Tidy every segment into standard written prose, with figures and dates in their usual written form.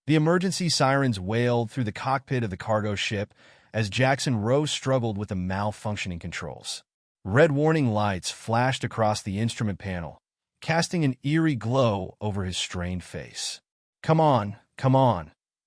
The emergency sirens wailed through the cockpit of the cargo ship as Jackson Rowe struggled with the malfunctioning controls. Red warning lights flashed across the instrument panel, casting an eerie glow over his strained face. Come on,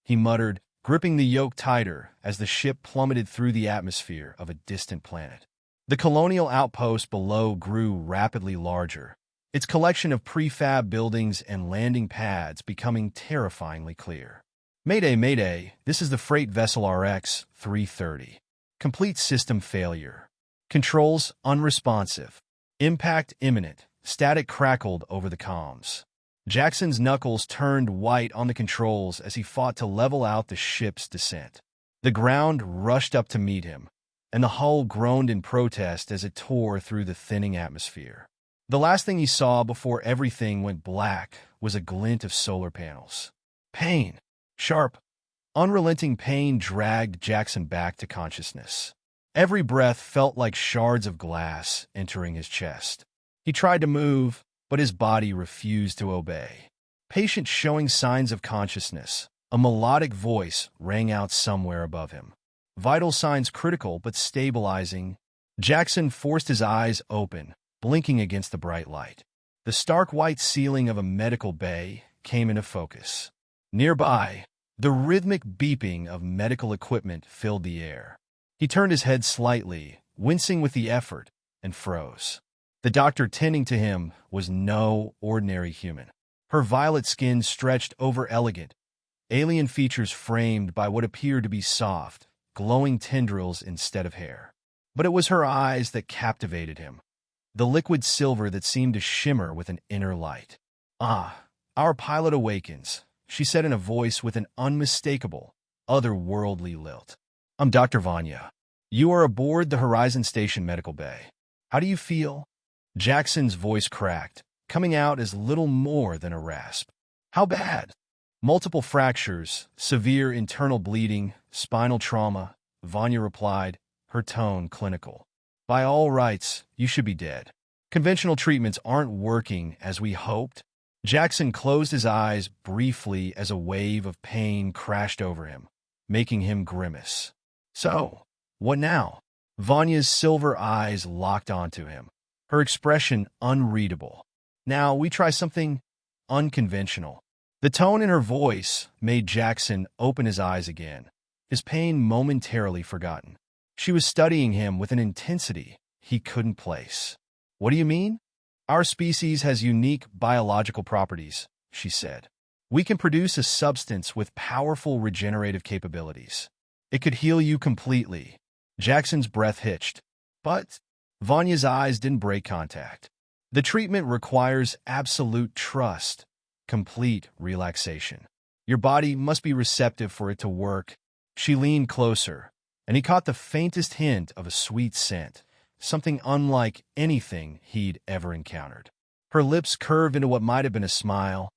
he muttered, gripping the yoke tighter as the ship plummeted through the atmosphere of a distant planet. The colonial outpost below grew rapidly larger, its collection of prefab buildings and landing pads becoming terrifyingly clear. Mayday, mayday, this is the freight vessel RX-330. Complete system failure. Controls unresponsive. Impact imminent. Static crackled over the comms. Jackson's knuckles turned white on the controls as he fought to level out the ship's descent. The ground rushed up to meet him, and the hull groaned in protest as it tore through the thinning atmosphere. The last thing he saw before everything went black was a glint of solar panels. Pain. Sharp, unrelenting pain dragged Jackson back to consciousness. Every breath felt like shards of glass entering his chest. He tried to move, but his body refused to obey. Patient showing signs of consciousness, a melodic voice rang out somewhere above him. Vital signs critical but stabilizing. Jackson forced his eyes open, blinking against the bright light. The stark white ceiling of a medical bay came into focus. Nearby, the rhythmic beeping of medical equipment filled the air. He turned his head slightly, wincing with the effort, and froze. The doctor tending to him was no ordinary human. Her violet skin stretched over elegant, alien features framed by what appeared to be soft, glowing tendrils instead of hair. But it was her eyes that captivated him, the liquid silver that seemed to shimmer with an inner light. "Ah, our pilot awakens," she said in a voice with an unmistakable, otherworldly lilt. "I'm Dr. Vanya. You are aboard the Horizon Station Medical Bay. How do you feel?" Jackson's voice cracked, coming out as little more than a rasp. "How bad?" "Multiple fractures, severe internal bleeding, spinal trauma," Vanya replied, her tone clinical. "By all rights, you should be dead. Conventional treatments aren't working as we hoped." Jackson closed his eyes briefly as a wave of pain crashed over him, making him grimace. "So, what now?" Vanya's silver eyes locked onto him, her expression unreadable. "Now we try something unconventional." The tone in her voice made Jackson open his eyes again, his pain momentarily forgotten. She was studying him with an intensity he couldn't place. "What do you mean?" "Our species has unique biological properties," she said. "We can produce a substance with powerful regenerative capabilities. It could heal you completely." Jackson's breath hitched. "But..." Vanya's eyes didn't break contact. "The treatment requires absolute trust, complete relaxation. Your body must be receptive for it to work." She leaned closer, and he caught the faintest hint of a sweet scent, something unlike anything he'd ever encountered. Her lips curved into what might have been a smile,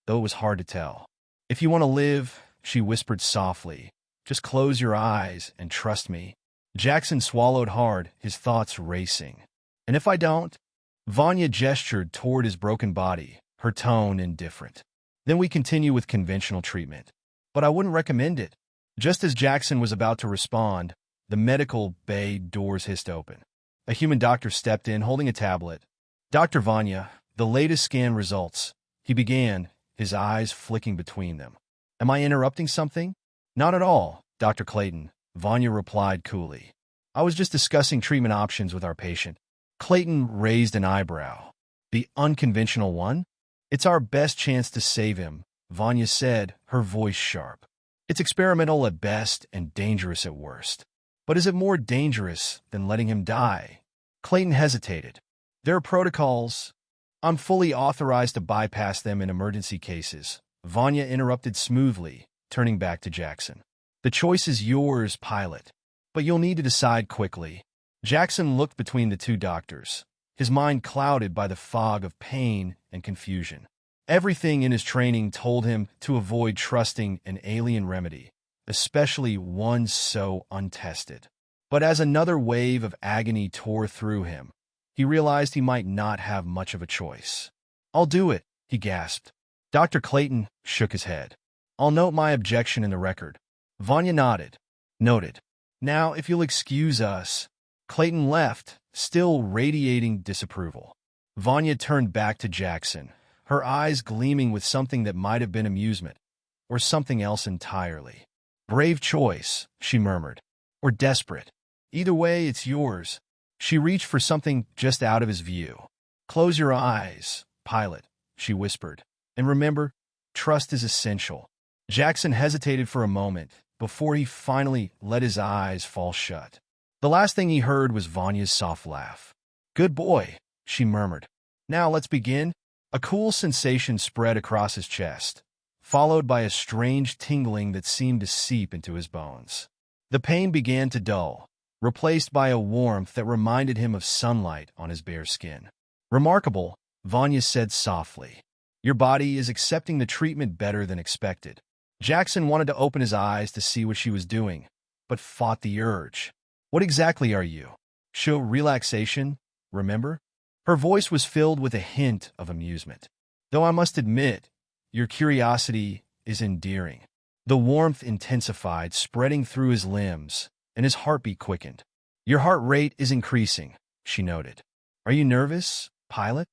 though it was hard to tell. "If you want to live," she whispered softly, "just close your eyes and trust me." Jackson swallowed hard, his thoughts racing. "And if I don't?" Vanya gestured toward his broken body, her tone indifferent. "Then we continue with conventional treatment. But I wouldn't recommend it." Just as Jackson was about to respond, the medical bay doors hissed open. A human doctor stepped in, holding a tablet. "Dr. Vanya, the latest scan results," he began, his eyes flicking between them. "Am I interrupting something?" "Not at all, Dr. Clayton," Vanya replied coolly. "I was just discussing treatment options with our patient." Clayton raised an eyebrow. "The unconventional one?" "It's our best chance to save him," Vanya said, her voice sharp. "It's experimental at best and dangerous at worst. But is it more dangerous than letting him die?" Clayton hesitated. "There are protocols. I'm fully authorized to bypass them in emergency cases," Vanya interrupted smoothly, turning back to Jackson. "The choice is yours, pilot, but you'll need to decide quickly." Jackson looked between the two doctors, his mind clouded by the fog of pain and confusion. Everything in his training told him to avoid trusting an alien remedy, especially one so untested. But as another wave of agony tore through him, he realized he might not have much of a choice. "I'll do it," he gasped. Dr. Clayton shook his head. I'll note my objection in the record. Vanya nodded. Noted. Now, if you'll excuse us. Clayton left, still radiating disapproval. Vanya turned back to Jackson, her eyes gleaming with something that might have been amusement, or something else entirely. Brave choice, she murmured. Or desperate. Either way, it's yours. She reached for something just out of his view. Close your eyes, pilot, she whispered. And remember, trust is essential. Jackson hesitated for a moment before he finally let his eyes fall shut. The last thing he heard was Vanya's soft laugh. Good boy, she murmured. Now let's begin. A cool sensation spread across his chest, followed by a strange tingling that seemed to seep into his bones. The pain began to dull, replaced by a warmth that reminded him of sunlight on his bare skin. Remarkable, Vanya said softly. Your body is accepting the treatment better than expected. Jackson wanted to open his eyes to see what she was doing, but fought the urge. What exactly are you? Show relaxation, remember? Her voice was filled with a hint of amusement. Though I must admit, your curiosity is endearing. The warmth intensified, spreading through his limbs, and his heartbeat quickened. Your heart rate is increasing, she noted. Are you nervous, pilot?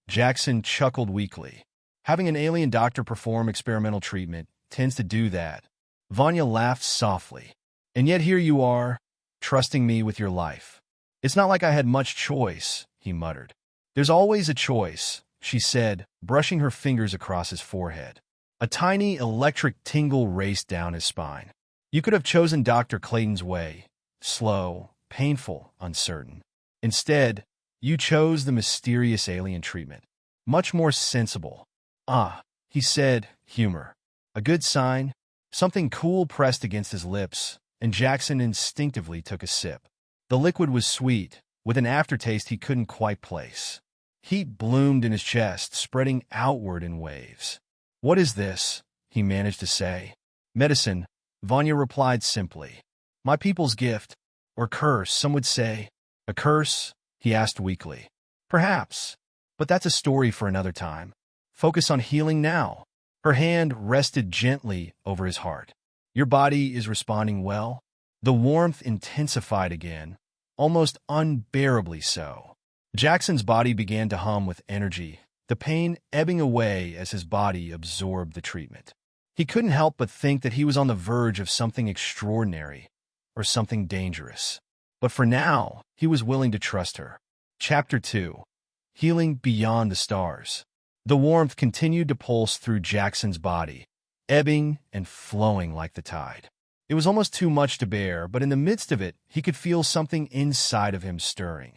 Jackson chuckled weakly. Having an alien doctor perform experimental treatment tends to do that. Vanya laughed softly. And yet here you are, trusting me with your life. It's not like I had much choice, he muttered. There's always a choice, she said, brushing her fingers across his forehead. A tiny electric tingle raced down his spine. You could have chosen Dr. Clayton's way, slow, painful, uncertain. Instead, you chose the mysterious alien treatment, much more sensible. Ah, he said, humor. A good sign. Something cool pressed against his lips, and Jackson instinctively took a sip. The liquid was sweet, with an aftertaste he couldn't quite place. Heat bloomed in his chest, spreading outward in waves. What is this? He managed to say. Medicine, Vanya replied simply. My people's gift, or curse, some would say. A curse? He asked weakly. Perhaps, but that's a story for another time. Focus on healing now. Her hand rested gently over his heart. Your body is responding well. The warmth intensified again, almost unbearably so. Jackson's body began to hum with energy, the pain ebbing away as his body absorbed the treatment. He couldn't help but think that he was on the verge of something extraordinary, or something dangerous. But for now, he was willing to trust her. Chapter 2. Healing Beyond the Stars. The warmth continued to pulse through Jackson's body, ebbing and flowing like the tide. It was almost too much to bear, but in the midst of it, he could feel something inside of him stirring.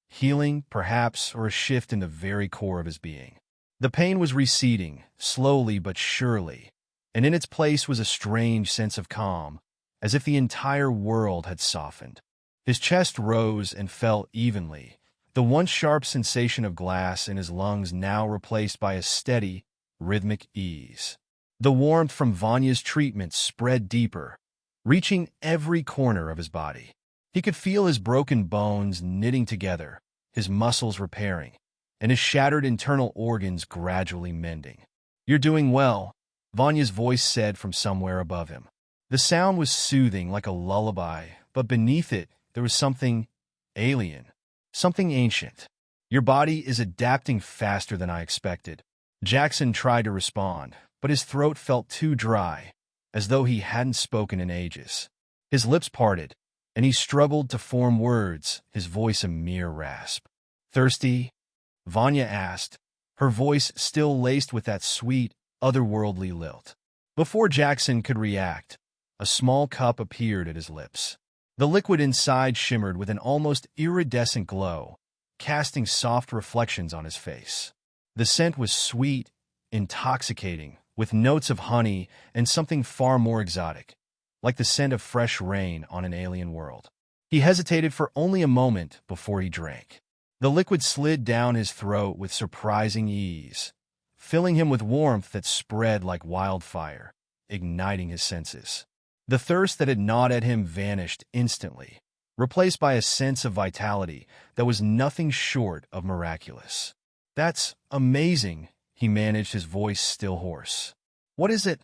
Healing, perhaps, or a shift in the very core of his being. The pain was receding, slowly but surely, and in its place was a strange sense of calm, as if the entire world had softened. His chest rose and fell evenly, the once sharp sensation of glass in his lungs now replaced by a steady, rhythmic ease. The warmth from Vanya's treatment spread deeper, reaching every corner of his body. He could feel his broken bones knitting together, his muscles repairing, and his shattered internal organs gradually mending. You're doing well, Vanya's voice said from somewhere above him. The sound was soothing like a lullaby, but beneath it there was something alien, something ancient. Your body is adapting faster than I expected. Jackson tried to respond, but his throat felt too dry, as though he hadn't spoken in ages. His lips parted, and he struggled to form words, his voice a mere rasp. Thirsty? Vanya asked, her voice still laced with that sweet, otherworldly lilt. Before Jackson could react, a small cup appeared at his lips. The liquid inside shimmered with an almost iridescent glow, casting soft reflections on his face. The scent was sweet, intoxicating, with notes of honey and something far more exotic, like the scent of fresh rain on an alien world. He hesitated for only a moment before he drank. The liquid slid down his throat with surprising ease, filling him with warmth that spread like wildfire, igniting his senses. The thirst that had gnawed at him vanished instantly, replaced by a sense of vitality that was nothing short of miraculous. That's amazing, he managed, his voice still hoarse. What is it?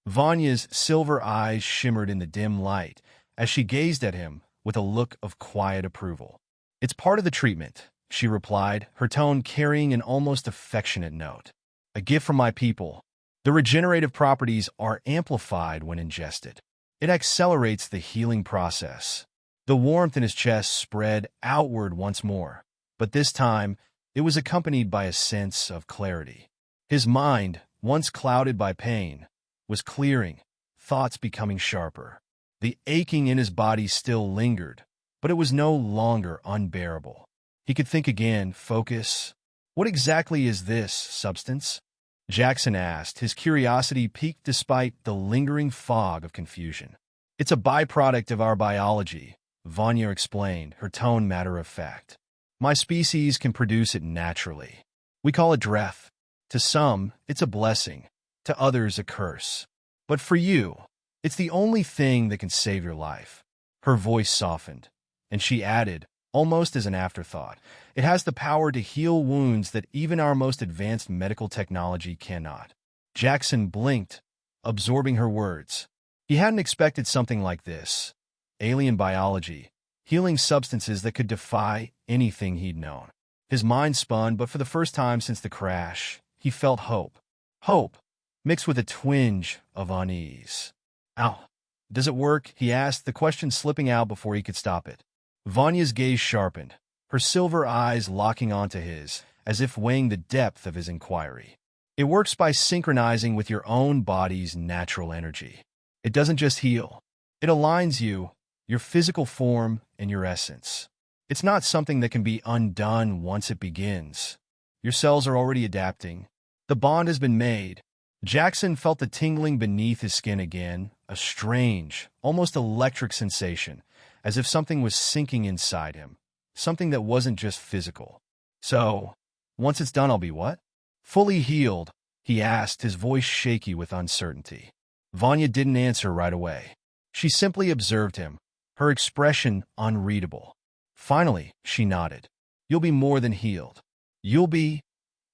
Vanya's silver eyes shimmered in the dim light as she gazed at him with a look of quiet approval. "It's part of the treatment," she replied, her tone carrying an almost affectionate note. "A gift from my people. The regenerative properties are amplified when ingested. It accelerates the healing process." The warmth in his chest spread outward once more, but this time it was accompanied by a sense of clarity. His mind, once clouded by pain, was clearing, thoughts becoming sharper. The aching in his body still lingered, but it was no longer unbearable. He could think again, focus. "What exactly is this substance?" Jackson asked, his curiosity piqued despite the lingering fog of confusion. "It's a byproduct of our biology," Vanya explained, her tone matter-of-fact. "My species can produce it naturally. We call it Dreth. To some, it's a blessing. To others, a curse. But for you, it's the only thing that can save your life." Her voice softened, and she added, almost as an afterthought, "It has the power to heal wounds that even our most advanced medical technology cannot." Jackson blinked, absorbing her words. He hadn't expected something like this. Alien biology, healing substances that could defy anything he'd known. His mind spun, but for the first time since the crash, he felt hope. Hope, mixed with a twinge of unease. "Ow. Does it work?" he asked, the question slipping out before he could stop it. Vanya's gaze sharpened, her silver eyes locking onto his, as if weighing the depth of his inquiry. "It works by synchronizing with your own body's natural energy. It doesn't just heal. It aligns you, your physical form, and your essence. It's not something that can be undone once it begins. Your cells are already adapting. The bond has been made." Jackson felt the tingling beneath his skin again, a strange, almost electric sensation, as if something was sinking inside him, something that wasn't just physical. "So, once it's done, I'll be what?" "Fully healed," he asked, his voice shaky with uncertainty. Vanya didn't answer right away. She simply observed him, her expression unreadable. Finally, she nodded. "You'll be more than healed. You'll be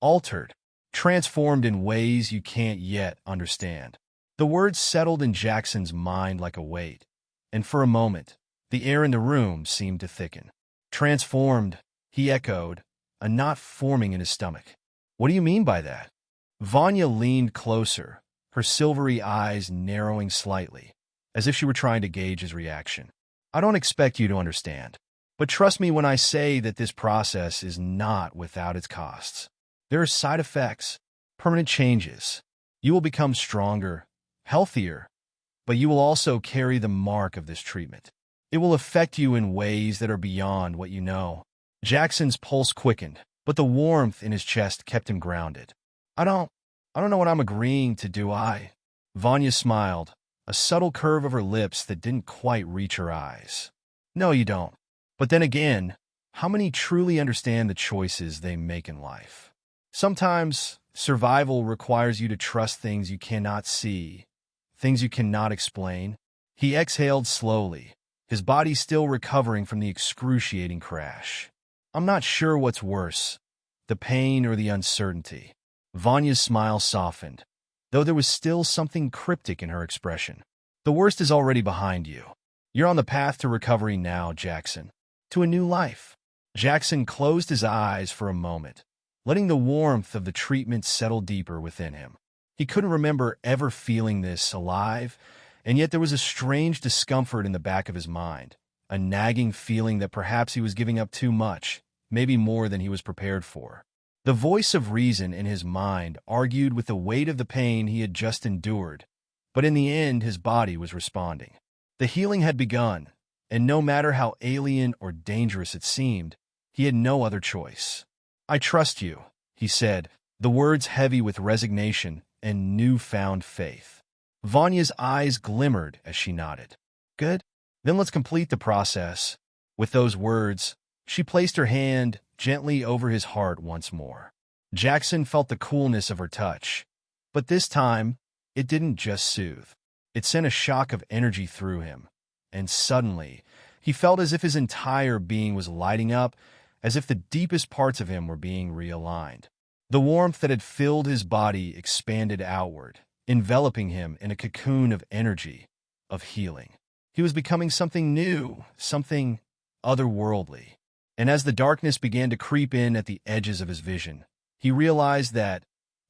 altered, transformed in ways you can't yet understand." The words settled in Jackson's mind like a weight, and for a moment, the air in the room seemed to thicken. "Transformed," he echoed, a knot forming in his stomach. "What do you mean by that?" Vanya leaned closer, her silvery eyes narrowing slightly, as if she were trying to gauge his reaction. "I don't expect you to understand, but trust me when I say that this process is not without its costs. There are side effects, permanent changes. You will become stronger, healthier, but you will also carry the mark of this treatment. It will affect you in ways that are beyond what you know." Jackson's pulse quickened, but the warmth in his chest kept him grounded. I don't know what I'm agreeing to, do I?" Vanya smiled, a subtle curve of her lips that didn't quite reach her eyes. "No, you don't. But then again, how many truly understand the choices they make in life? Sometimes survival requires you to trust things you cannot see, things you cannot explain." He exhaled slowly, his body still recovering from the excruciating crash. "I'm not sure what's worse, the pain or the uncertainty." Vanya's smile softened, though there was still something cryptic in her expression. "The worst is already behind you. You're on the path to recovery now, Jackson. To a new life." Jackson closed his eyes for a moment, letting the warmth of the treatment settle deeper within him. He couldn't remember ever feeling this alive, and yet there was a strange discomfort in the back of his mind, a nagging feeling that perhaps he was giving up too much, maybe more than he was prepared for. The voice of reason in his mind argued with the weight of the pain he had just endured, but in the end his body was responding. The healing had begun, and no matter how alien or dangerous it seemed, he had no other choice. "I trust you," he said, the words heavy with resignation and newfound faith. Vanya's eyes glimmered as she nodded. "Good. Then let's complete the process." With those words, she placed her hand gently over his heart once more. Jackson felt the coolness of her touch, but this time, it didn't just soothe. It sent a shock of energy through him, and suddenly, he felt as if his entire being was lighting up, as if the deepest parts of him were being realigned. The warmth that had filled his body expanded outward, enveloping him in a cocoon of energy, of healing. He was becoming something new, something otherworldly. And as the darkness began to creep in at the edges of his vision, he realized that,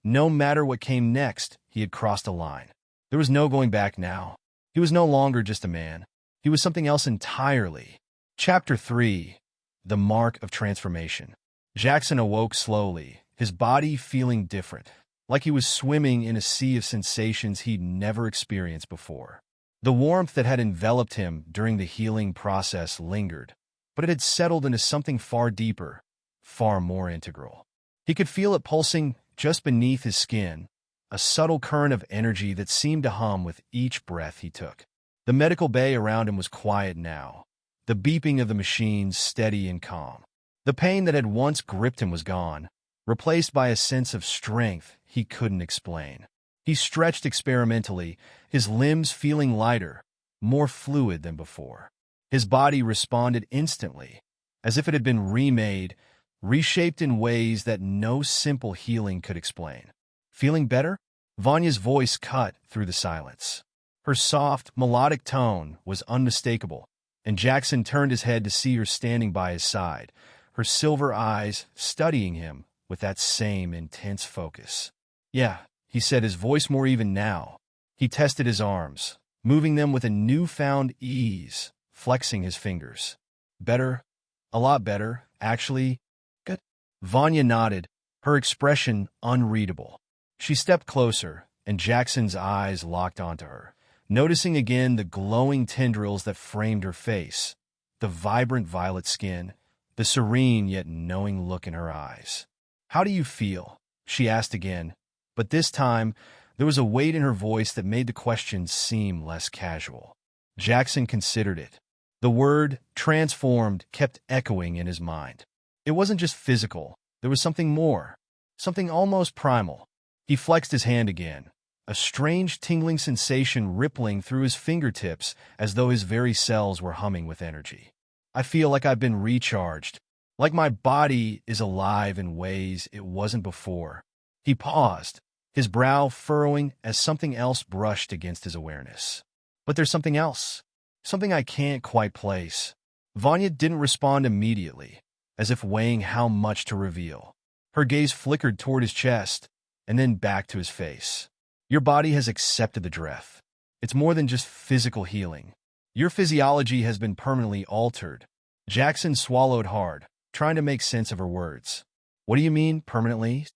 no matter what came next, he had crossed a line. There was no going back now. He was no longer just a man. He was something else entirely. Chapter 3. The Mark of Transformation. Jackson awoke slowly, his body feeling different, like he was swimming in a sea of sensations he'd never experienced before. The warmth that had enveloped him during the healing process lingered, but it had settled into something far deeper, far more integral. He could feel it pulsing just beneath his skin, a subtle current of energy that seemed to hum with each breath he took. The medical bay around him was quiet now, the beeping of the machines steady and calm. The pain that had once gripped him was gone, replaced by a sense of strength he couldn't explain. He stretched experimentally, his limbs feeling lighter, more fluid than before. His body responded instantly, as if it had been remade, reshaped in ways that no simple healing could explain. Feeling better? Vanya's voice cut through the silence. Her soft, melodic tone was unmistakable, and Jackson turned his head to see her standing by his side, her silver eyes studying him with that same intense focus. "Yeah," he said, his voice more even now. He tested his arms, moving them with a newfound ease, flexing his fingers. "Better, a lot better, actually." "Good." Vanya nodded, her expression unreadable. She stepped closer, and Jackson's eyes locked onto her, noticing again the glowing tendrils that framed her face, the vibrant violet skin, the serene yet knowing look in her eyes. "How do you feel?" she asked again, but this time there was a weight in her voice that made the question seem less casual. Jackson considered it. The word transformed kept echoing in his mind. It wasn't just physical, there was something more, something almost primal. He flexed his hand again, a strange tingling sensation rippling through his fingertips as though his very cells were humming with energy. "I feel like I've been recharged, like my body is alive in ways it wasn't before." He paused, his brow furrowing as something else brushed against his awareness. "But there's something else, something I can't quite place." Vanya didn't respond immediately, as if weighing how much to reveal. Her gaze flickered toward his chest, and then back to his face. "Your body has accepted the Dreth. It's more than just physical healing. Your physiology has been permanently altered." Jackson swallowed hard, trying to make sense of her words. "What do you mean, permanently?"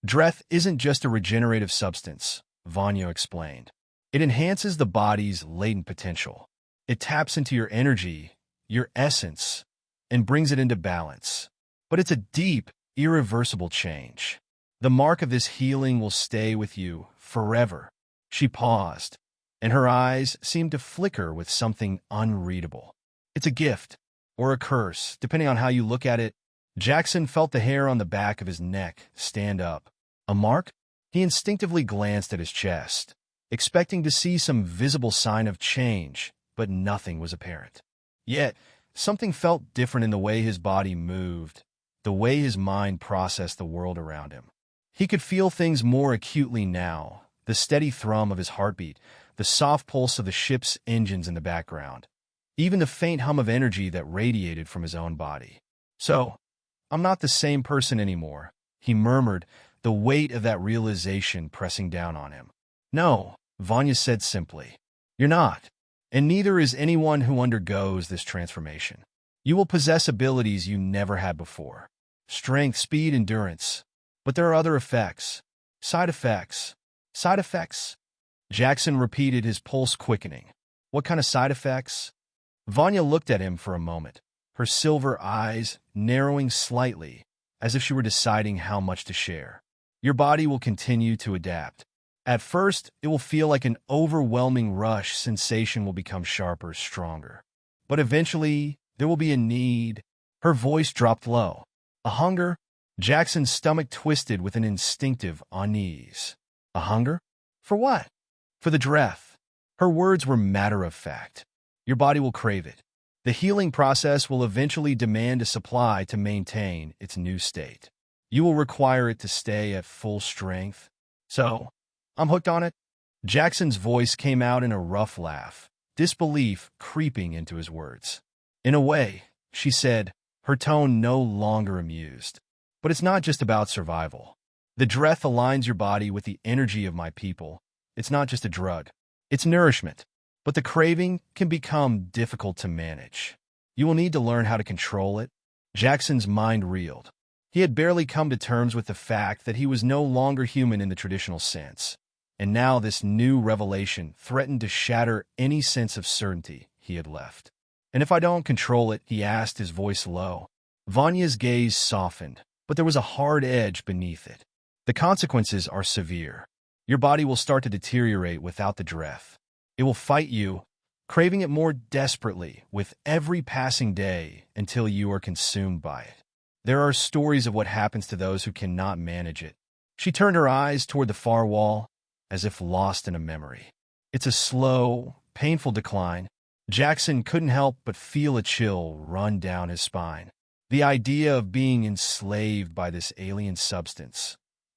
"Dreth isn't just a regenerative substance," Vanya explained. "It enhances the body's latent potential. It taps into your energy, your essence, and brings it into balance. But it's a deep, irreversible change. The mark of this healing will stay with you forever." She paused, and her eyes seemed to flicker with something unreadable. "It's a gift, or a curse, depending on how you look at it." Jackson felt the hair on the back of his neck stand up. "A mark?" He instinctively glanced at his chest, expecting to see some visible sign of change, but nothing was apparent. Yet, something felt different in the way his body moved, the way his mind processed the world around him. He could feel things more acutely now, the steady thrum of his heartbeat, the soft pulse of the ship's engines in the background, even the faint hum of energy that radiated from his own body. "So, I'm not the same person anymore," he murmured, the weight of that realization pressing down on him. "No," Vanya said simply. "You're not, and neither is anyone who undergoes this transformation. You will possess abilities you never had before. Strength, speed, endurance. But there are other effects. Side effects. Side effects." Jackson repeated, his pulse quickening. "What kind of side effects?" Vanya looked at him for a moment, her silver eyes narrowing slightly, as if she were deciding how much to share. "Your body will continue to adapt. At first, it will feel like an overwhelming rush. Sensation will become sharper, stronger. But eventually, there will be a need." Her voice dropped low. "A hunger?" Jackson's stomach twisted with an instinctive unease. "A hunger? For what?" "For the Dreth." Her words were matter-of-fact. "Your body will crave it. The healing process will eventually demand a supply to maintain its new state. You will require it to stay at full strength. So, I'm hooked on it." Jackson's voice came out in a rough laugh, disbelief creeping into his words. In a way, she said, her tone no longer amused. But it's not just about survival. The Dreth aligns your body with the energy of my people. It's not just a drug. It's nourishment. But the craving can become difficult to manage. You will need to learn how to control it. Jackson's mind reeled. He had barely come to terms with the fact that he was no longer human in the traditional sense. And now this new revelation threatened to shatter any sense of certainty he had left. And if I don't control it, he asked, his voice low. Vanya's gaze softened, but there was a hard edge beneath it. The consequences are severe. Your body will start to deteriorate without the Dreth. It will fight you, craving it more desperately with every passing day until you are consumed by it. There are stories of what happens to those who cannot manage it. She turned her eyes toward the far wall, as if lost in a memory. It's a slow, painful decline. Jackson couldn't help but feel a chill run down his spine. The idea of being enslaved by this alien substance,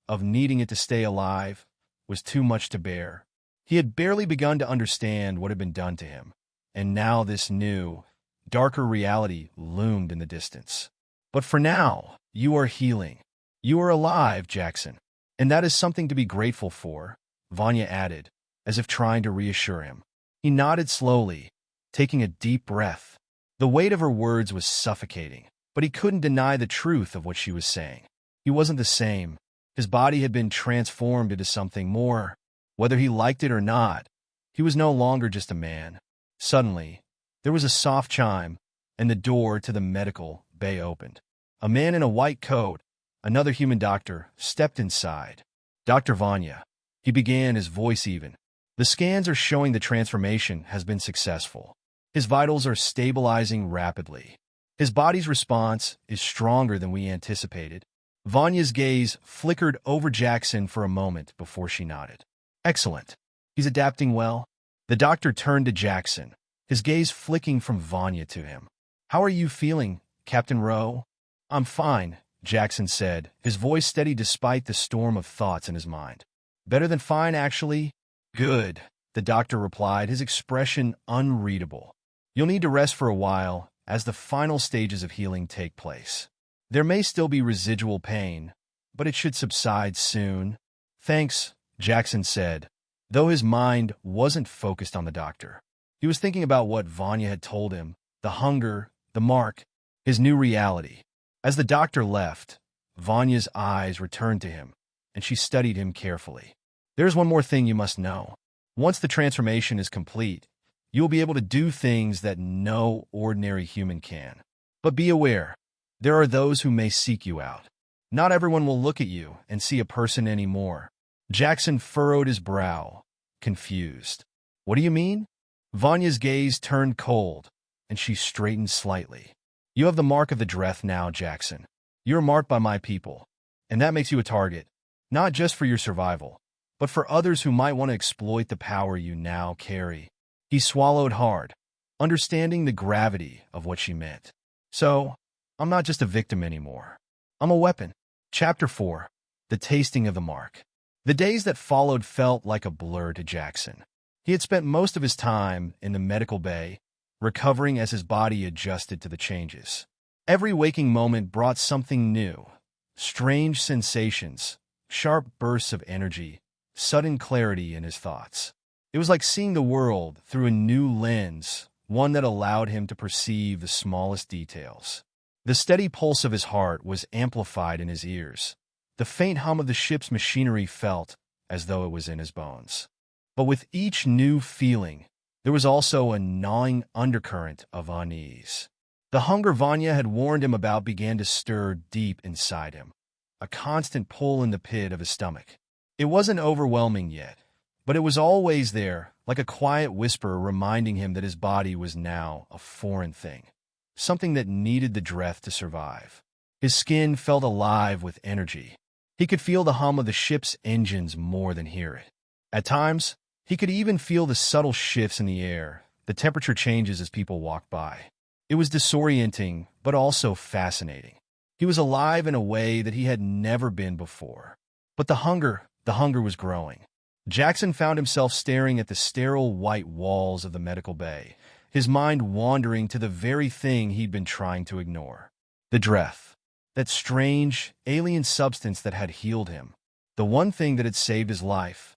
of needing it to stay alive, was too much to bear. He had barely begun to understand what had been done to him, and now this new, darker reality loomed in the distance. But for now, you are healing. You are alive, Jackson, and that is something to be grateful for, Vanya added, as if trying to reassure him. He nodded slowly, taking a deep breath. The weight of her words was suffocating, but he couldn't deny the truth of what she was saying. He wasn't the same. His body had been transformed into something more. Whether he liked it or not, he was no longer just a man. Suddenly, there was a soft chime, and the door to the medical bay opened. A man in a white coat, another human doctor, stepped inside. Dr. Vanya, he began, his voice even. The scans are showing the transformation has been successful. His vitals are stabilizing rapidly. His body's response is stronger than we anticipated. Vanya's gaze flickered over Jackson for a moment before she nodded. Excellent. He's adapting well. The doctor turned to Jackson, his gaze flicking from Vanya to him. How are you feeling, Captain Rowe? I'm fine, Jackson said, his voice steady despite the storm of thoughts in his mind. Better than fine, actually. Good, the doctor replied, his expression unreadable. You'll need to rest for a while as the final stages of healing take place. There may still be residual pain, but it should subside soon. Thanks, Jackson said, though his mind wasn't focused on the doctor. He was thinking about what Vanya had told him, the hunger, the mark, his new reality. As the doctor left, Vanya's eyes returned to him, and she studied him carefully. There's one more thing you must know. Once the transformation is complete, you will be able to do things that no ordinary human can. But be aware, there are those who may seek you out. Not everyone will look at you and see a person anymore. Jackson furrowed his brow, confused. What do you mean? Vanya's gaze turned cold, and she straightened slightly. You have the mark of the Dreth now, Jackson. You're marked by my people, and that makes you a target, not just for your survival, but for others who might want to exploit the power you now carry. He swallowed hard, understanding the gravity of what she meant. So, I'm not just a victim anymore. I'm a weapon. Chapter 4. The Tasting of the Mark. The days that followed felt like a blur to Jackson. He had spent most of his time in the medical bay, recovering as his body adjusted to the changes. Every waking moment brought something new. Strange sensations, sharp bursts of energy, sudden clarity in his thoughts. It was like seeing the world through a new lens, one that allowed him to perceive the smallest details. The steady pulse of his heart was amplified in his ears. The faint hum of the ship's machinery felt as though it was in his bones. But with each new feeling, there was also a gnawing undercurrent of unease. The hunger Vanya had warned him about began to stir deep inside him, a constant pull in the pit of his stomach. It wasn't overwhelming yet, but it was always there, like a quiet whisper reminding him that his body was now a foreign thing, something that needed the Dreth to survive. His skin felt alive with energy. He could feel the hum of the ship's engines more than hear it. At times, he could even feel the subtle shifts in the air, the temperature changes as people walked by. It was disorienting, but also fascinating. He was alive in a way that he had never been before. But the hunger was growing. Jackson found himself staring at the sterile white walls of the medical bay, his mind wandering to the very thing he'd been trying to ignore. The Dreth. That strange, alien substance that had healed him. The one thing that had saved his life.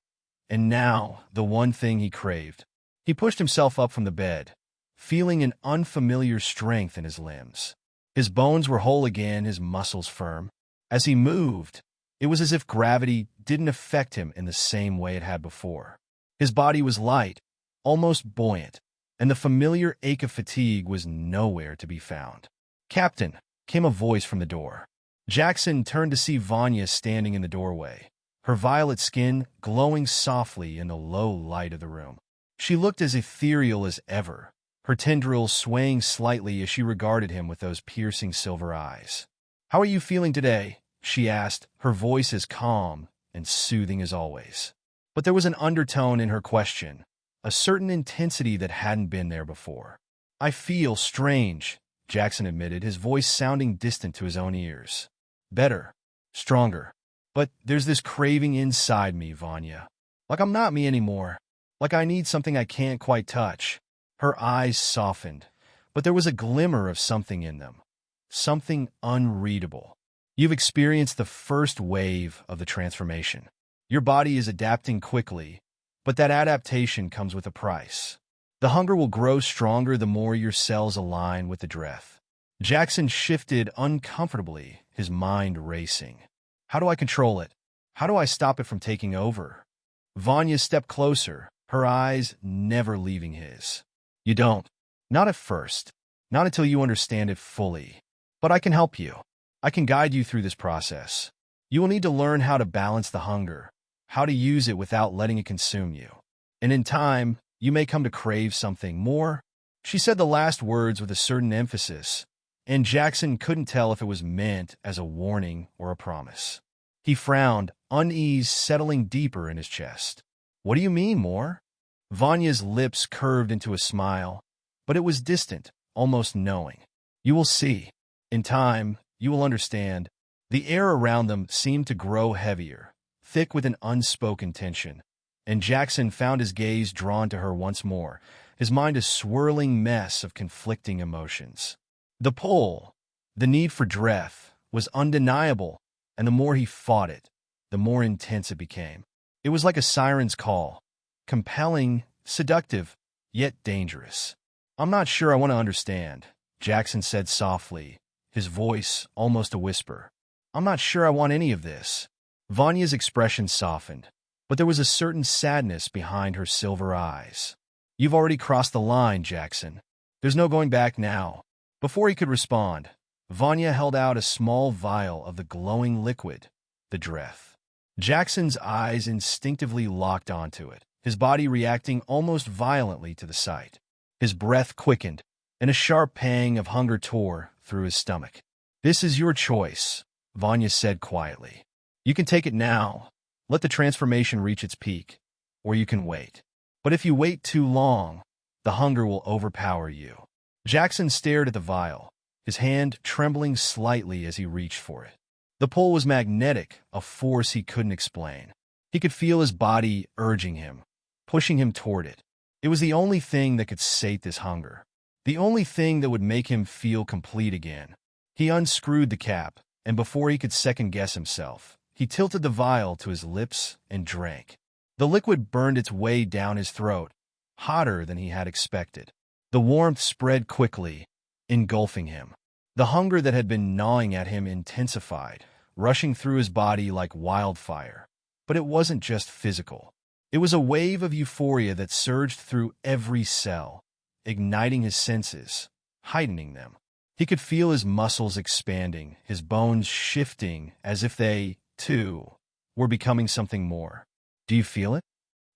And now, the one thing he craved. He pushed himself up from the bed, feeling an unfamiliar strength in his limbs. His bones were whole again, his muscles firm. As he moved, it was as if gravity didn't affect him in the same way it had before. His body was light, almost buoyant, and the familiar ache of fatigue was nowhere to be found. "Captain," came a voice from the door. Jackson turned to see Vanya standing in the doorway, her violet skin glowing softly in the low light of the room. She looked as ethereal as ever, her tendrils swaying slightly as she regarded him with those piercing silver eyes. "How are you feeling today?" she asked, her voice as calm and soothing as always. But there was an undertone in her question, a certain intensity that hadn't been there before. "I feel strange," Jackson admitted, his voice sounding distant to his own ears. "Better. Stronger. But there's this craving inside me, Vanya. Like I'm not me anymore. Like I need something I can't quite touch." Her eyes softened, but there was a glimmer of something in them. Something unreadable. "You've experienced the first wave of the transformation. Your body is adapting quickly, but that adaptation comes with a price. The hunger will grow stronger the more your cells align with the Dreth." Jackson shifted uncomfortably, his mind racing. "How do I control it? How do I stop it from taking over?" Vanya stepped closer, her eyes never leaving his. "You don't. Not at first. Not until you understand it fully. But I can help you. I can guide you through this process. You will need to learn how to balance the hunger, how to use it without letting it consume you. And in time, you may come to crave something more." She said the last words with a certain emphasis, and Jackson couldn't tell if it was meant as a warning or a promise. He frowned, unease settling deeper in his chest. "What do you mean, more?" Vanya's lips curved into a smile, but it was distant, almost knowing. "You will see. In time, you will understand." The air around them seemed to grow heavier, thick with an unspoken tension, and Jackson found his gaze drawn to her once more, his mind a swirling mess of conflicting emotions. The pull, the need for Dreth, was undeniable, and the more he fought it, the more intense it became. It was like a siren's call, compelling, seductive, yet dangerous. "I'm not sure I want to understand," Jackson said softly, his voice almost a whisper. "I'm not sure I want any of this." Vanya's expression softened, but there was a certain sadness behind her silver eyes. "You've already crossed the line, Jackson. There's no going back now." Before he could respond, Vanya held out a small vial of the glowing liquid, the Dreth. Jackson's eyes instinctively locked onto it, his body reacting almost violently to the sight. His breath quickened, and a sharp pang of hunger tore through his stomach. "This is your choice," Vanya said quietly. "You can take it now, let the transformation reach its peak, or you can wait. But if you wait too long, the hunger will overpower you." Jackson stared at the vial, his hand trembling slightly as he reached for it. The pull was magnetic, a force he couldn't explain. He could feel his body urging him, pushing him toward it. It was the only thing that could sate this hunger, the only thing that would make him feel complete again. He unscrewed the cap, and before he could second-guess himself, he tilted the vial to his lips and drank. The liquid burned its way down his throat, hotter than he had expected. The warmth spread quickly, engulfing him. The hunger that had been gnawing at him intensified, rushing through his body like wildfire. But it wasn't just physical. It was a wave of euphoria that surged through every cell, igniting his senses, heightening them. He could feel his muscles expanding, his bones shifting as if they, too, were becoming something more. "Do you feel it?"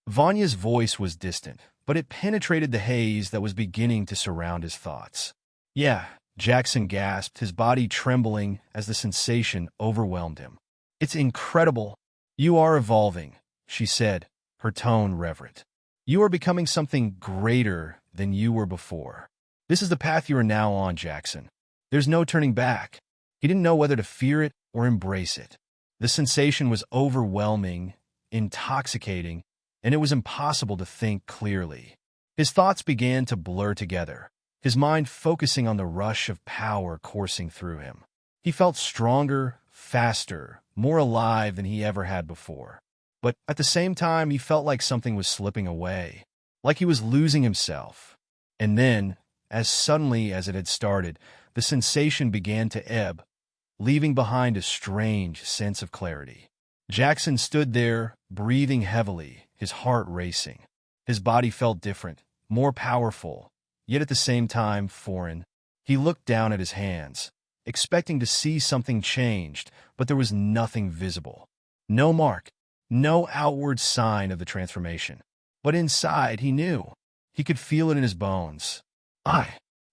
Vanya's voice was distant, but it penetrated the haze that was beginning to surround his thoughts. "Yeah," Jackson gasped, his body trembling as the sensation overwhelmed him. "It's incredible. You are evolving," she said, her tone reverent. "You are becoming something greater than you were before. This is the path you are now on, Jackson. There's no turning back." He didn't know whether to fear it or embrace it. The sensation was overwhelming, intoxicating, and it was impossible to think clearly. His thoughts began to blur together, his mind focusing on the rush of power coursing through him. He felt stronger, faster, more alive than he ever had before. But at the same time, he felt like something was slipping away, like he was losing himself. And then, as suddenly as it had started, the sensation began to ebb, leaving behind a strange sense of clarity. Jackson stood there, breathing heavily, his heart racing. His body felt different, more powerful, yet at the same time foreign. He looked down at his hands, expecting to see something changed, but there was nothing visible. No mark, no outward sign of the transformation. But inside, he knew. He could feel it in his bones. I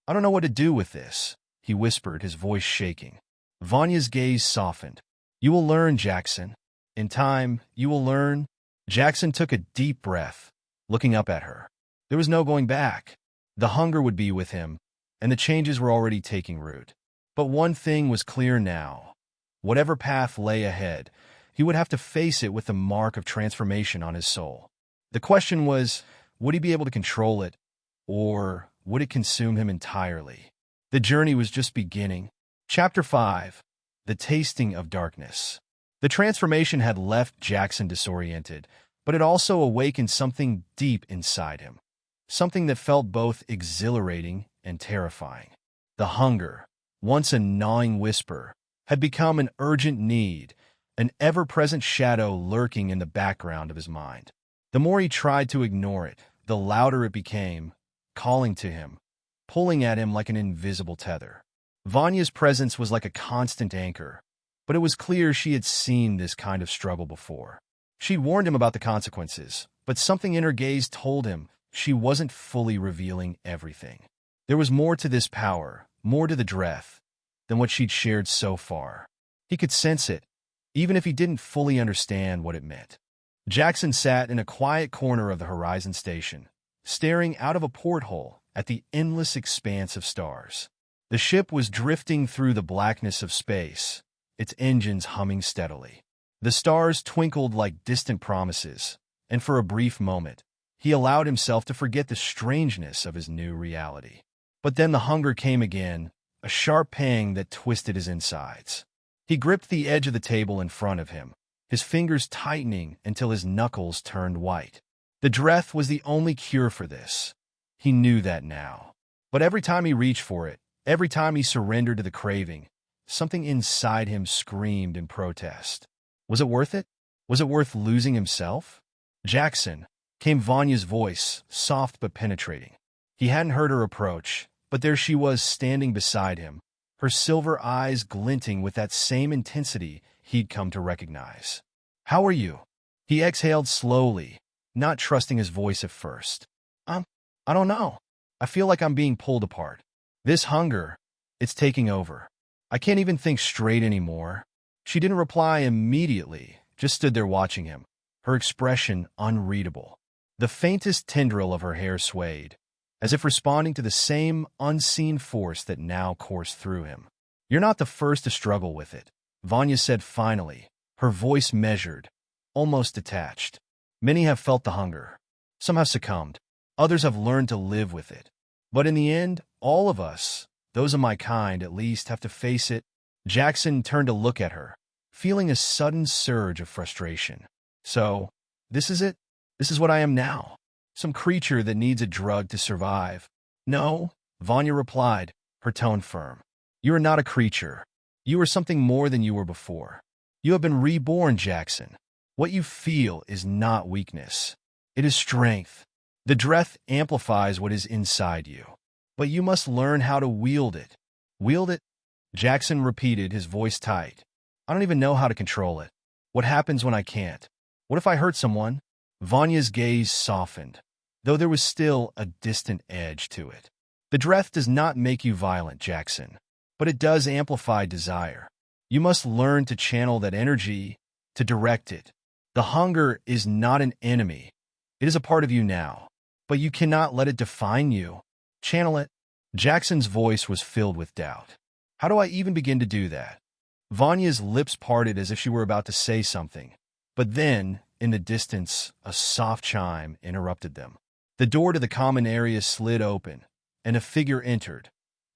don't know what to do with this, he whispered, his voice shaking. Vanya's gaze softened. You will learn, Jackson. In time, you will learn. Jackson took a deep breath, looking up at her. There was no going back. The hunger would be with him, and the changes were already taking root. But one thing was clear now. Whatever path lay ahead, he would have to face it with the mark of transformation on his soul. The question was, would he be able to control it, or would it consume him entirely? The journey was just beginning. Chapter 5. The Tasting of Darkness. The transformation had left Jackson disoriented, but it also awakened something deep inside him. Something that felt both exhilarating and terrifying. The hunger, once a gnawing whisper, had become an urgent need, an ever-present shadow lurking in the background of his mind. The more he tried to ignore it, the louder it became, calling to him, pulling at him like an invisible tether. Vanya's presence was like a constant anchor, but it was clear she had seen this kind of struggle before. She'd warned him about the consequences, but something in her gaze told him she wasn't fully revealing everything. There was more to this power, more to the Dreth, than what she'd shared so far. He could sense it, even if he didn't fully understand what it meant. Jackson sat in a quiet corner of the Horizon Station, staring out of a porthole at the endless expanse of stars. The ship was drifting through the blackness of space, its engines humming steadily. The stars twinkled like distant promises, and for a brief moment, he allowed himself to forget the strangeness of his new reality. But then the hunger came again, a sharp pang that twisted his insides. He gripped the edge of the table in front of him, his fingers tightening until his knuckles turned white. The Dreth was the only cure for this. He knew that now. But every time he reached for it, every time he surrendered to the craving, something inside him screamed in protest. Was it worth it? Was it worth losing himself? Jackson, came Vanya's voice, soft but penetrating. He hadn't heard her approach, but there she was standing beside him, her silver eyes glinting with that same intensity he'd come to recognize. How are you? He exhaled slowly, not trusting his voice at first. I don't know. I feel like I'm being pulled apart. This hunger, it's taking over. I can't even think straight anymore. She didn't reply immediately, just stood there watching him, her expression unreadable. The faintest tendril of her hair swayed, as if responding to the same unseen force that now coursed through him. You're not the first to struggle with it, Vanya said finally, her voice measured, almost detached. Many have felt the hunger. Some have succumbed. Others have learned to live with it. But in the end, all of us, those of my kind at least, have to face it. Jackson turned to look at her, feeling a sudden surge of frustration. So, this is it? This is what I am now? Some creature that needs a drug to survive? No, Vanya replied, her tone firm. You are not a creature. You are something more than you were before. You have been reborn, Jackson. What you feel is not weakness. It is strength. The Dreth amplifies what is inside you. But you must learn how to wield it. Wield it? Jackson repeated, his voice tight. I don't even know how to control it. What happens when I can't? What if I hurt someone? Vanya's gaze softened, though there was still a distant edge to it. The Dreth does not make you violent, Jackson, but it does amplify desire. You must learn to channel that energy, to direct it. The hunger is not an enemy. It is a part of you now, but you cannot let it define you. Channel it. Jackson's voice was filled with doubt. How do I even begin to do that? Vanya's lips parted as if she were about to say something, but then, In the distance, a soft chime interrupted them. The door to the common area slid open, and a figure entered,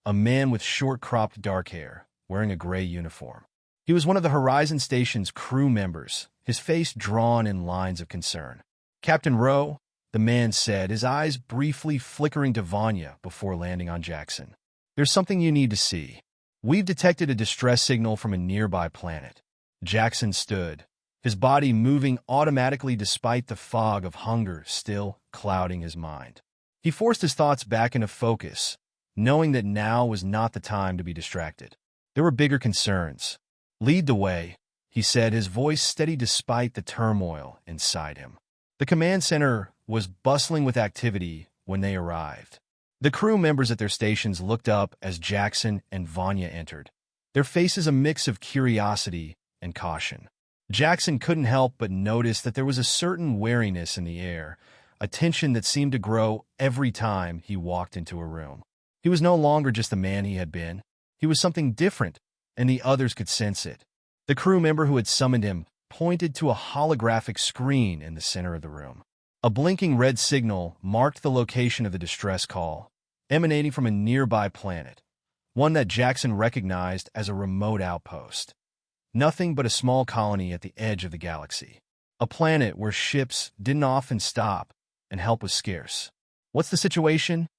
a man with short-cropped dark hair, wearing a gray uniform. He was one of the Horizon Station's crew members, his face drawn in lines of concern. "Captain Rowe," the man said, his eyes briefly flickering to Vanya before landing on Jackson. "There's something you need to see. We've detected a distress signal from a nearby planet." Jackson stood, his body moving automatically despite the fog of hunger still clouding his mind. He forced his thoughts back into focus, knowing that now was not the time to be distracted. There were bigger concerns. "Lead the way," he said, his voice steady despite the turmoil inside him. The command center was bustling with activity when they arrived. The crew members at their stations looked up as Jackson and Vanya entered, their faces a mix of curiosity and caution. Jackson couldn't help but notice that there was a certain wariness in the air, a tension that seemed to grow every time he walked into a room. He was no longer just the man he had been. He was something different, and the others could sense it. The crew member who had summoned him pointed to a holographic screen in the center of the room. A blinking red signal marked the location of the distress call, emanating from a nearby planet, one that Jackson recognized as a remote outpost. Nothing but a small colony at the edge of the galaxy. A planet where ships didn't often stop and help was scarce. "What's the situation?"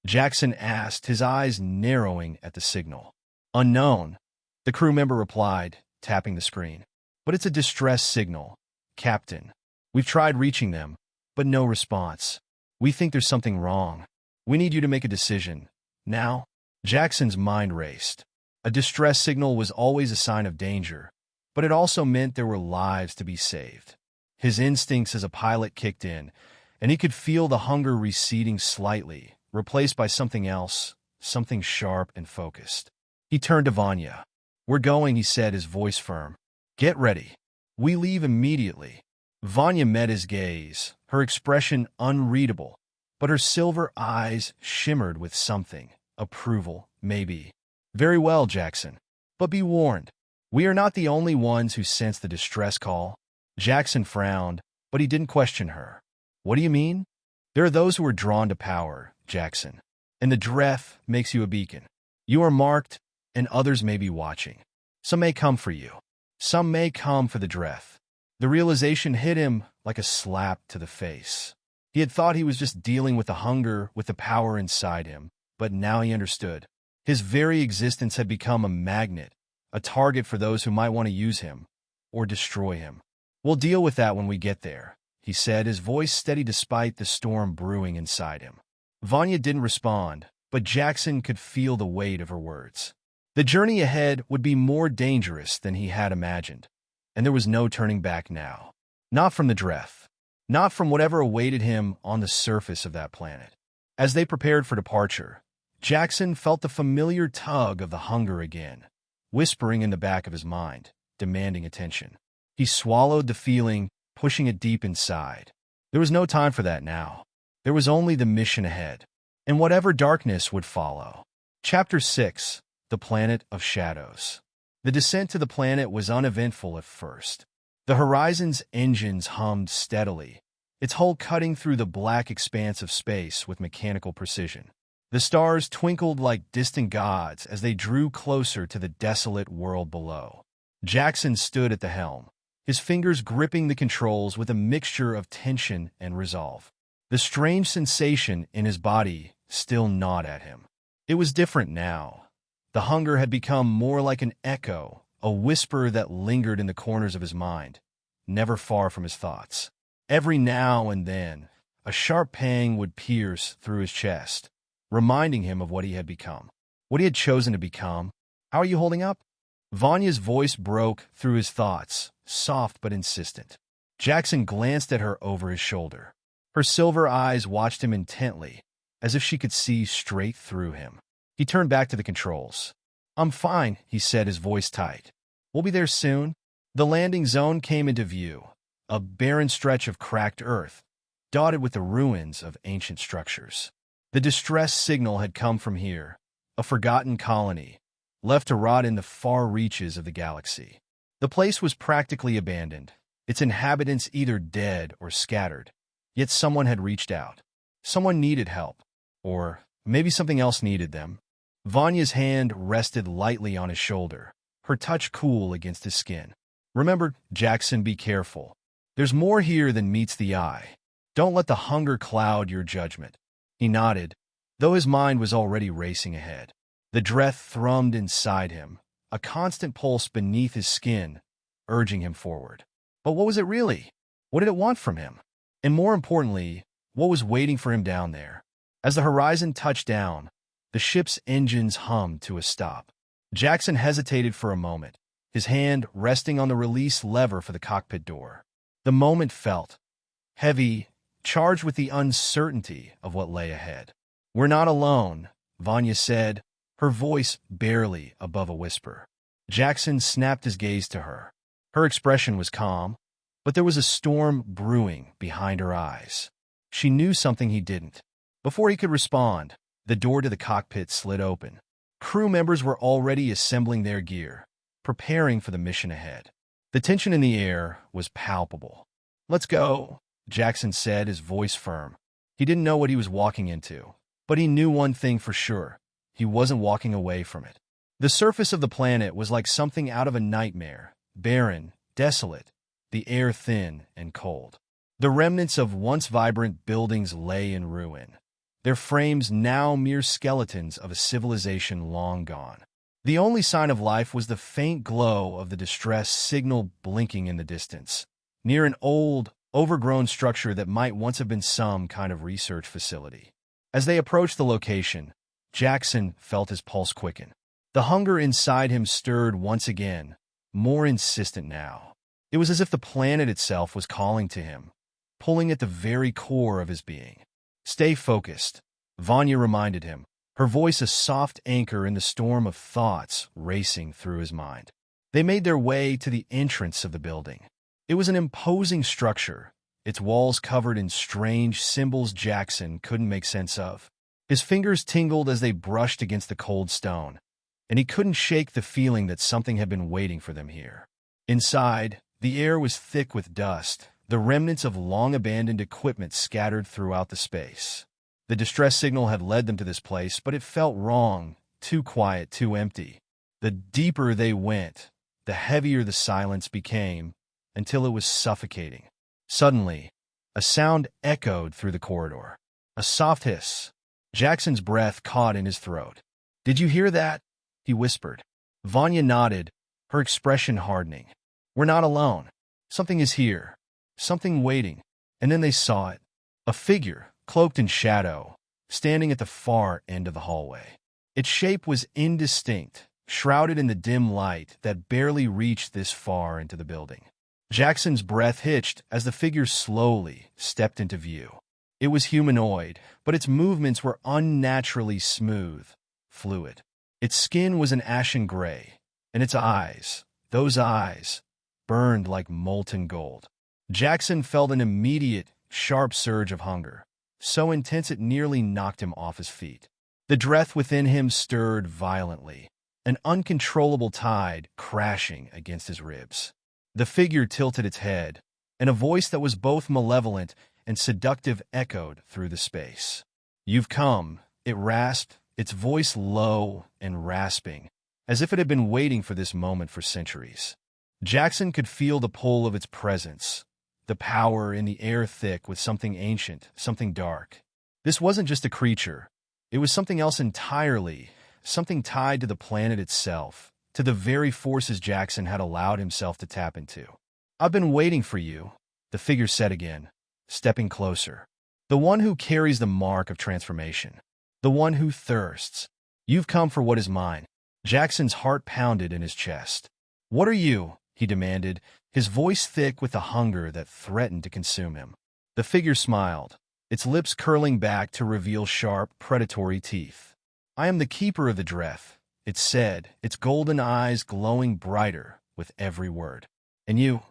Jackson asked, his eyes narrowing at the signal. "Unknown," the crew member replied, tapping the screen. "But it's a distress signal, Captain. We've tried reaching them, but no response. We think there's something wrong. We need you to make a decision. Now?" Jackson's mind raced. A distress signal was always a sign of danger, but it also meant there were lives to be saved. His instincts as a pilot kicked in, and he could feel the hunger receding slightly, replaced by something else, something sharp and focused. He turned to Vanya. "We're going," he said, his voice firm. "Get ready. We leave immediately." Vanya met his gaze, her expression unreadable, but her silver eyes shimmered with something, approval, maybe. "Very well, Jackson. But be warned, we are not the only ones who sense the distress call." Jackson frowned, but he didn't question her. "What do you mean?" "There are those who are drawn to power, Jackson, and the Dreth makes you a beacon. You are marked, and others may be watching. Some may come for you. Some may come for the Dreth." The realization hit him like a slap to the face. He had thought he was just dealing with the hunger, with the power inside him, but now he understood. His very existence had become a magnet, a target for those who might want to use him or destroy him. "We'll deal with that when we get there," he said, his voice steady despite the storm brewing inside him. Vanya didn't respond, but Jackson could feel the weight of her words. The journey ahead would be more dangerous than he had imagined, and there was no turning back now. Not from the Dreth. Not from whatever awaited him on the surface of that planet. As they prepared for departure, Jackson felt the familiar tug of the hunger again, whispering in the back of his mind, demanding attention. He swallowed the feeling, pushing it deep inside. There was no time for that now. There was only the mission ahead, and whatever darkness would follow. Chapter 6. The Planet of Shadows. The descent to the planet was uneventful at first. The Horizon's engines hummed steadily, its hull cutting through the black expanse of space with mechanical precision. The stars twinkled like distant gods as they drew closer to the desolate world below. Jackson stood at the helm, his fingers gripping the controls with a mixture of tension and resolve. The strange sensation in his body still gnawed at him. It was different now. The hunger had become more like an echo, a whisper that lingered in the corners of his mind, never far from his thoughts. Every now and then, a sharp pang would pierce through his chest, reminding him of what he had become, what he had chosen to become. "How are you holding up?" Vanya's voice broke through his thoughts, soft but insistent. Jackson glanced at her over his shoulder. Her silver eyes watched him intently, as if she could see straight through him. He turned back to the controls. "I'm fine," he said, his voice tight. "We'll be there soon." The landing zone came into view, a barren stretch of cracked earth, dotted with the ruins of ancient structures. The distress signal had come from here, a forgotten colony, left to rot in the far reaches of the galaxy. The place was practically abandoned, its inhabitants either dead or scattered. Yet someone had reached out. Someone needed help. Or maybe something else needed them. Vanya's hand rested lightly on his shoulder, her touch cool against his skin. Remember, Jackson, be careful. There's more here than meets the eye. Don't let the hunger cloud your judgment. He nodded, though his mind was already racing ahead. The Dreth thrummed inside him, a constant pulse beneath his skin, urging him forward. But what was it really? What did it want from him? And more importantly, what was waiting for him down there? As the horizon touched down, the ship's engines hummed to a stop. Jackson hesitated for a moment, his hand resting on the release lever for the cockpit door. The moment felt heavy, charged with the uncertainty of what lay ahead. "We're not alone," Vanya said, her voice barely above a whisper. Jackson snapped his gaze to her. Her expression was calm, but there was a storm brewing behind her eyes. She knew something he didn't. Before he could respond, the door to the cockpit slid open. Crew members were already assembling their gear, preparing for the mission ahead. The tension in the air was palpable. "Let's go," Jackson said, his voice firm. He didn't know what he was walking into, but he knew one thing for sure. He wasn't walking away from it. The surface of the planet was like something out of a nightmare, barren, desolate, the air thin and cold. The remnants of once vibrant buildings lay in ruin, their frames now mere skeletons of a civilization long gone. The only sign of life was the faint glow of the distress signal blinking in the distance, near an old, overgrown structure that might once have been some kind of research facility. As they approached the location, Jackson felt his pulse quicken. The hunger inside him stirred once again, more insistent now. It was as if the planet itself was calling to him, pulling at the very core of his being. "Stay focused," Vanya reminded him, her voice a soft anchor in the storm of thoughts racing through his mind. They made their way to the entrance of the building. It was an imposing structure, its walls covered in strange symbols Jackson couldn't make sense of. His fingers tingled as they brushed against the cold stone, and he couldn't shake the feeling that something had been waiting for them here. Inside, the air was thick with dust, the remnants of long-abandoned equipment scattered throughout the space. The distress signal had led them to this place, but it felt wrong, too quiet, too empty. The deeper they went, the heavier the silence became, until it was suffocating. Suddenly, a sound echoed through the corridor. A soft hiss. Jackson's breath caught in his throat. "Did you hear that?" he whispered. Vanya nodded, her expression hardening. "We're not alone. Something is here. Something waiting." And then they saw it. A figure, cloaked in shadow, standing at the far end of the hallway. Its shape was indistinct, shrouded in the dim light that barely reached this far into the building. Jackson's breath hitched as the figure slowly stepped into view. It was humanoid, but its movements were unnaturally smooth, fluid. Its skin was an ashen gray, and its eyes, those eyes, burned like molten gold. Jackson felt an immediate, sharp surge of hunger, so intense it nearly knocked him off his feet. The Dreth within him stirred violently, an uncontrollable tide crashing against his ribs. The figure tilted its head, and a voice that was both malevolent and seductive echoed through the space. "You've come," it rasped, its voice low and rasping, as if it had been waiting for this moment for centuries. Jackson could feel the pull of its presence, the power in the air thick with something ancient, something dark. This wasn't just a creature. It was something else entirely, something tied to the planet itself, to the very forces Jackson had allowed himself to tap into. "I've been waiting for you," the figure said again, stepping closer. "The one who carries the mark of transformation. The one who thirsts. You've come for what is mine." Jackson's heart pounded in his chest. "What are you?" he demanded, his voice thick with the hunger that threatened to consume him. The figure smiled, its lips curling back to reveal sharp, predatory teeth. "I am the keeper of the Dreth," it said, its golden eyes glowing brighter with every word. "And you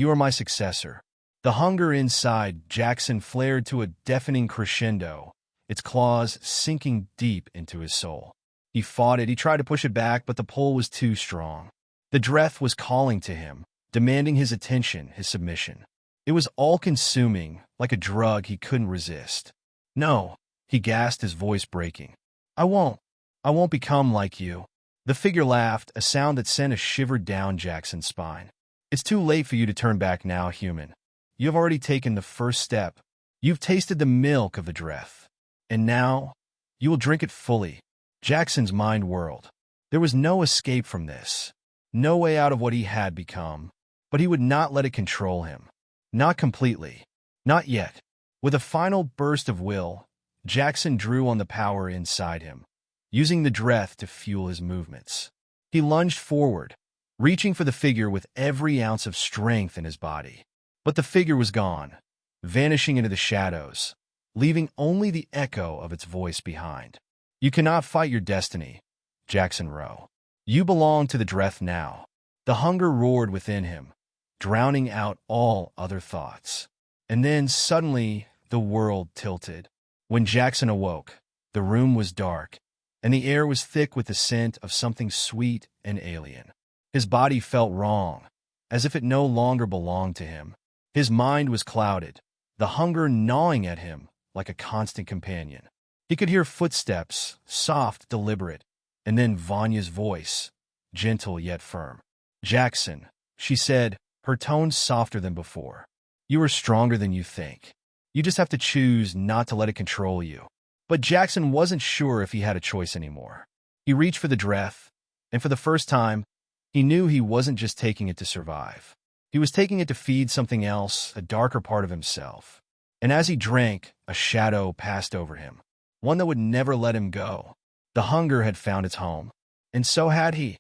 are my successor." The hunger inside Jackson flared to a deafening crescendo, its claws sinking deep into his soul. He fought it, he tried to push it back, but the pull was too strong. The Dreth was calling to him, demanding his attention, his submission. It was all-consuming, like a drug he couldn't resist. "No," he gasped, his voice breaking. I won't. I won't become like you." The figure laughed, a sound that sent a shiver down Jackson's spine. "It's too late for you to turn back now, human. You have already taken the first step. You've tasted the milk of the Dreth. And now, you will drink it fully." Jackson's mind whirled. There was no escape from this. No way out of what he had become. But he would not let it control him. Not completely. Not yet. With a final burst of will, Jackson drew on the power inside him, using the Dreth to fuel his movements. He lunged forward, reaching for the figure with every ounce of strength in his body. But the figure was gone, vanishing into the shadows, leaving only the echo of its voice behind. "You cannot fight your destiny, Jackson Rowe. You belong to the Dreth now." The hunger roared within him, drowning out all other thoughts. And then, suddenly, the world tilted. When Jackson awoke, the room was dark, and the air was thick with the scent of something sweet and alien. His body felt wrong, as if it no longer belonged to him. His mind was clouded, the hunger gnawing at him like a constant companion. He could hear footsteps, soft, deliberate, and then Vanya's voice, gentle yet firm. "Jackson," she said, her tone softer than before. "You are stronger than you think. You just have to choose not to let it control you." But Jackson wasn't sure if he had a choice anymore. He reached for the Dreth, and for the first time, he knew he wasn't just taking it to survive. He was taking it to feed something else, a darker part of himself. And as he drank, a shadow passed over him, one that would never let him go. The hunger had found its home, and so had he.